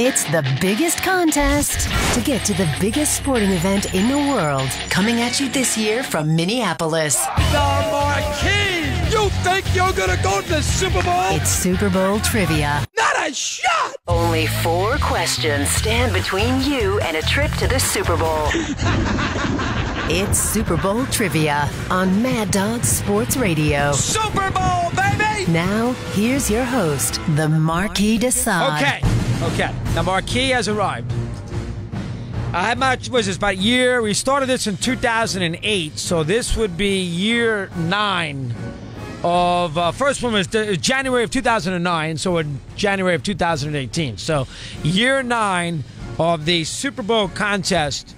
It's the biggest contest to get to the biggest sporting event in the world. Coming at you this year from Minneapolis. The Marquis! You think you're gonna go to the Super Bowl? It's Super Bowl trivia. Not a shot! Only 4 questions stand between you and a trip to the Super Bowl. It's Super Bowl trivia on Mad Dog Sports Radio. Super Bowl, baby! Now, here's your host, the Marquis de Sade. Okay. The Marquis has arrived. How much was this? About a year? We started this in 2008, so this would be year 9 of... first one was January of 2009, so in January of 2018. So year 9 of the Super Bowl contest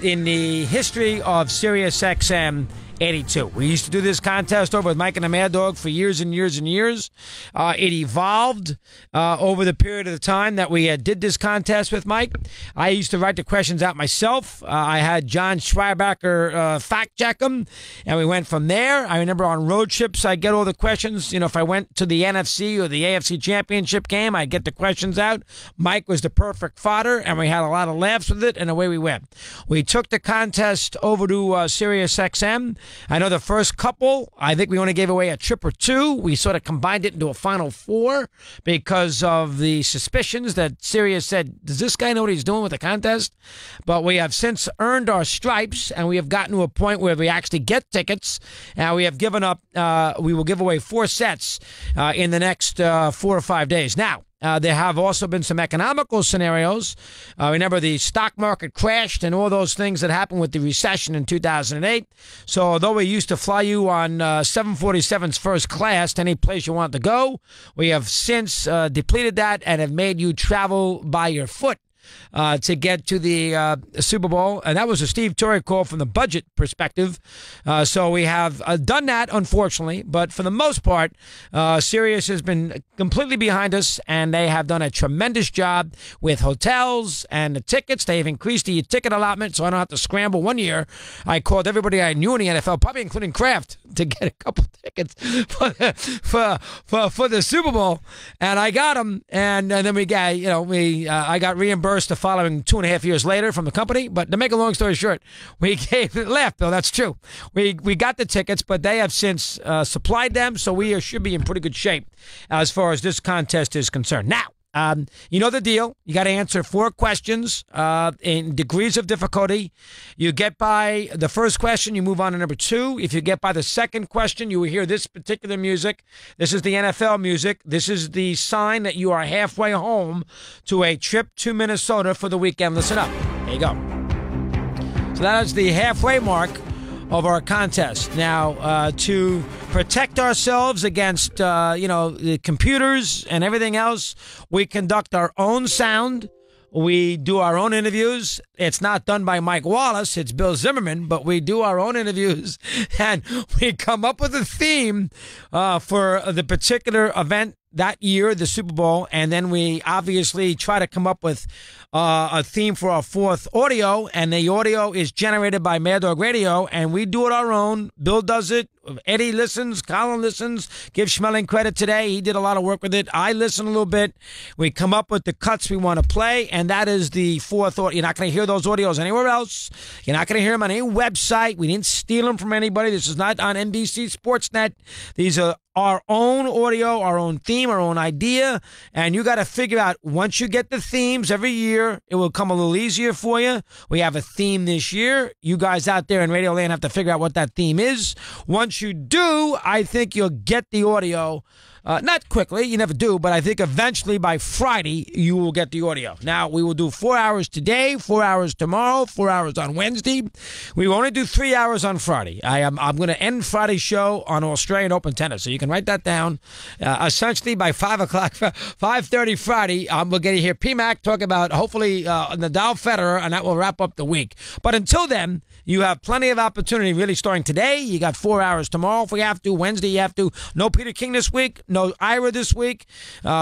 in the history of SiriusXM 82. We used to do this contest over with Mike and the Mad Dog for years and years and years. It evolved over the period of the time that we did this contest with Mike. I used to write the questions out myself. I had John Schreibacher fact check them, and we went from there. I remember on road trips, I'd get all the questions. You know, if I went to the NFC or the AFC Championship game, I'd get the questions out. Mike was the perfect fodder, and we had a lot of laughs with it, and away we went. We took the contest over to SiriusXM. I know the first couple, I think we only gave away a trip or 2. We sort of combined it into a final 4 because of the suspicions that Sirius said, does this guy know what he's doing with the contest? But we have since earned our stripes, and we have gotten to a point where we actually get tickets. And we have given up, we will give away 4 sets in the next 4 or 5 days. Now, there have also been some economical scenarios. Remember, the stock market crashed and all those things that happened with the recession in 2008. So although we used to fly you on 747's first class to any place you want to go, we have since depleted that and have made you travel by your foot to get to the Super Bowl. And that was a Steve Torrey call from the budget perspective. So we have done that, unfortunately. But for the most part, Sirius has been completely behind us, and they have done a tremendous job with hotels and the tickets. They've increased the ticket allotment, so I don't have to scramble. One year, I called everybody I knew in the NFL, probably including Kraft, to get a couple tickets for the Super Bowl. And I got them, and then we got, I got reimbursed the following 2.5 years later from the company. But to make a long story short, we gave it left, Bill. That's true. We got the tickets, but they have since supplied them, so we should be in pretty good shape as far as this contest is concerned. Now, you know the deal. You got to answer 4 questions in degrees of difficulty. You get by the first question, you move on to number 2. If you get by the second question, you will hear this particular music. This is the NFL music. This is the sign that you are halfway home to a trip to Minnesota for the weekend. Listen up. There you go. So that is the halfway mark of our contest. Now, to protect ourselves against, the computers and everything else, we conduct our own sound. We do our own interviews. It's not done by Mike Wallace. It's Bill Zimmerman, but we do our own interviews, and we come up with a theme for the particular event that year, the Super Bowl, and then we obviously try to come up with a theme for our 4th audio, and the audio is generated by Mad Dog Radio, and we do it our own. Bill does it. Eddie listens. Colin listens. Give Schmeling credit today. He did a lot of work with it. I listen a little bit. We come up with the cuts we want to play, and that is the 4th audio. You're not going to hear those audios anywhere else. You're not going to hear them on any website. We didn't steal them from anybody. This is not on NBC Sportsnet. These are our own audio, our own theme, our own idea, and you got to figure out, once you get the themes every year, it will come a little easier for you. We have a theme this year. You guys out there in Radio Land have to figure out what that theme is. Once you do, I think you'll get the audio. Not quickly, you never do, but I think eventually by Friday you will get the audio. Now, we will do 4 hours today, 4 hours tomorrow, 4 hours on Wednesday. We will only do 3 hours on Friday. I'm going to end Friday's show on Australian Open tennis, so you can write that down. Essentially, by 5 o'clock, 5:30 Friday, we'll get to hear PMAC talk about, hopefully, Nadal Federer, and that will wrap up the week. But until then, you have plenty of opportunity really starting today. You got 4 hours tomorrow if we have to. Wednesday, you have to. No Peter King this week. No Ira this week.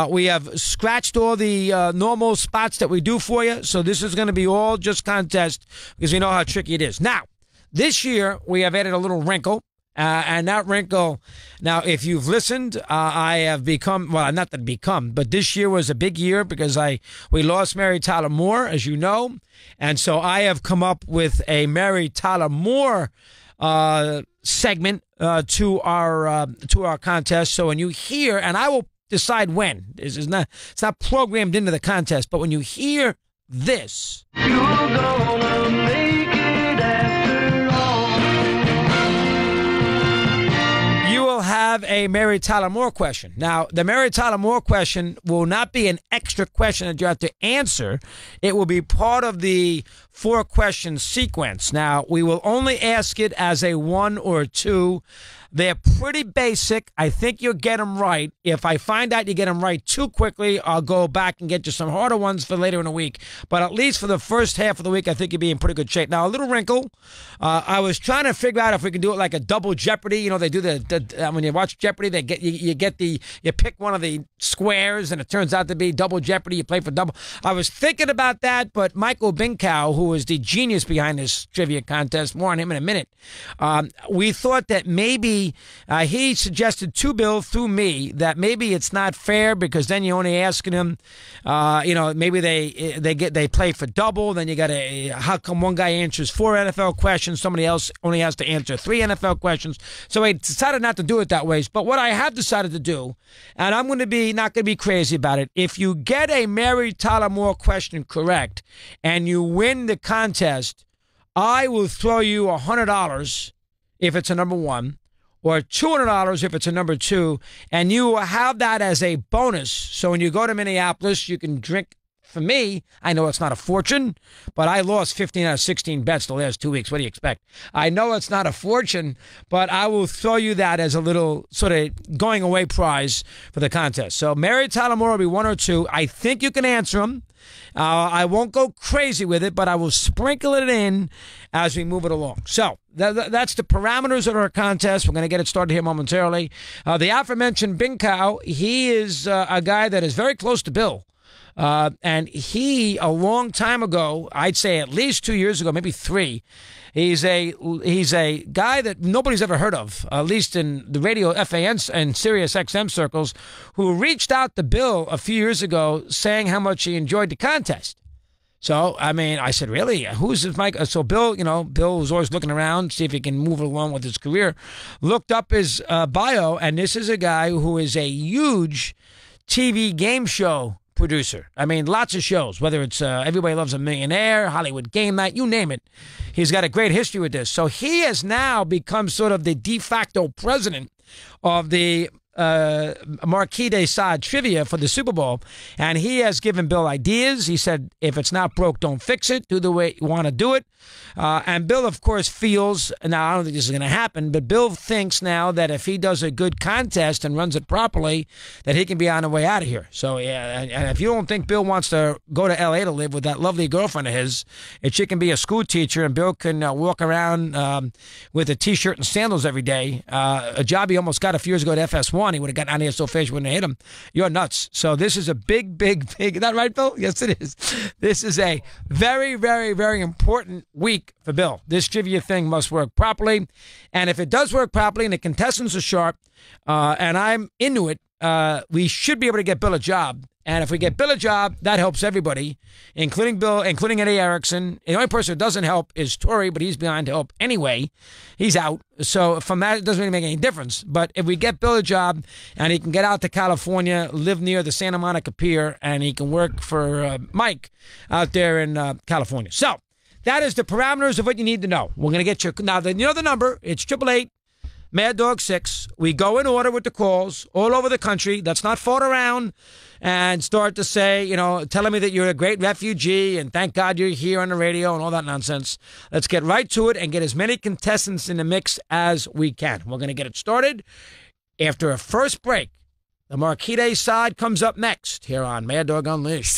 We have scratched all the normal spots that we do for you. So this is going to be all just contest because we know how tricky it is. Now, this year, we have added a little wrinkle. And that wrinkle, now, if you've listened, I have become, well, not that become, but this year was a big year because we lost Mary Tyler Moore, as you know. And so I have come up with a Mary Tyler Moore segment to our contest. So when you hear, and I will decide when, it's not programmed into the contest, but when you hear this, you're gonna make it after all. You will have a Mary Tyler Moore question. Now, the Mary Tyler Moore question will not be an extra question that you have to answer. It will be part of the 4-question sequence. Now, we will only ask it as a 1 or 2. They're pretty basic. I think you'll get them right. If I find out you get them right too quickly, I'll go back and get you some harder ones for later in the week. But at least for the first half of the week, I think you'll be in pretty good shape. Now, a little wrinkle. I was trying to figure out if we can do it like a double Jeopardy. You know, they do when you watch Jeopardy, they get you pick one of the squares, and it turns out to be double Jeopardy. You play for double. I was thinking about that, but Michael Binkow, who is the genius behind this trivia contest, more on him in a minute. We thought that maybe he suggested to Bill through me that maybe it's not fair because then you're only asking him, maybe they play for double. Then you got to, how come one guy answers 4 NFL questions, somebody else only has to answer 3 NFL questions? So I decided not to do it that way. But what I have decided to do, and I'm going to be not going to be crazy about it, if you get a Mary Tyler Moore question correct and you win the contest, I will throw you $100 if it's a number 1. Or $200 if it's a number 2, and you will have that as a bonus. So when you go to Minneapolis, you can drink. For me, I know it's not a fortune, but I lost 15 out of 16 bets the last 2 weeks. What do you expect? I know it's not a fortune, but I will throw you that as a little sort of going away prize for the contest. So Mary Tyler Moore will be 1 or 2. I think you can answer them. I won't go crazy with it, but I will sprinkle it in as we move it along. So that's the parameters of our contest. We're going to get it started here momentarily. The aforementioned Binkow, he is a guy that is very close to Bill. And he, a long time ago, I'd say at least 2 years ago, maybe 3, he's a guy that nobody's ever heard of, at least in the radio FAN and SiriusXM circles, who reached out to Bill a few years ago saying how much he enjoyed the contest. So, I mean, I said, really? Who's this Mike? So Bill, Bill was always looking around, see if he can move along with his career, looked up his bio, and this is a guy who is a huge TV game show producer. I mean, lots of shows, whether it's Everybody Loves a Millionaire, Hollywood Game Night, you name it. He's got a great history with this. So he has now become sort of the de facto president of the Marquis de Sade trivia for the Super Bowl, and he has given Bill ideas. He said, if it's not broke, don't fix it. Do the way you want to do it. And Bill, of course, feels, now I don't think this is going to happen, but Bill thinks now that if he does a good contest and runs it properly, that he can be on the way out of here. So, yeah, and if you don't think Bill wants to go to L.A. to live with that lovely girlfriend of his, and she can be a school teacher and Bill can walk around with a T-shirt and sandals every day, a job he almost got a few years ago at FS1, he would have gotten out of here so fast you wouldn't have hit him. You're nuts. So this is a big, is that right, Bill? Yes, it is. This is a very, very, very important week for Bill. This trivia thing must work properly. And if it does work properly and the contestants are sharp and I'm into it, we should be able to get Bill a job. And if we get Bill a job, that helps everybody, including Bill, including Eddie Erickson. The only person who doesn't help is Torrey, but he's behind to help anyway. He's out. So from that, it doesn't really make any difference. But if we get Bill a job and he can get out to California, live near the Santa Monica Pier, and he can work for Mike out there in California. So that is the parameters of what you need to know. We're going to get you. Now, you know the number. It's 888 Mad Dog 6. We go in order with the calls all over the country. Let's not fart around and start to say, telling me that you're a great refugee and thank God you're here on the radio and all that nonsense. Let's get right to it and get as many contestants in the mix as we can. We're going to get it started after a first break. The Marquis de Sade comes up next here on Mad Dog Unleashed.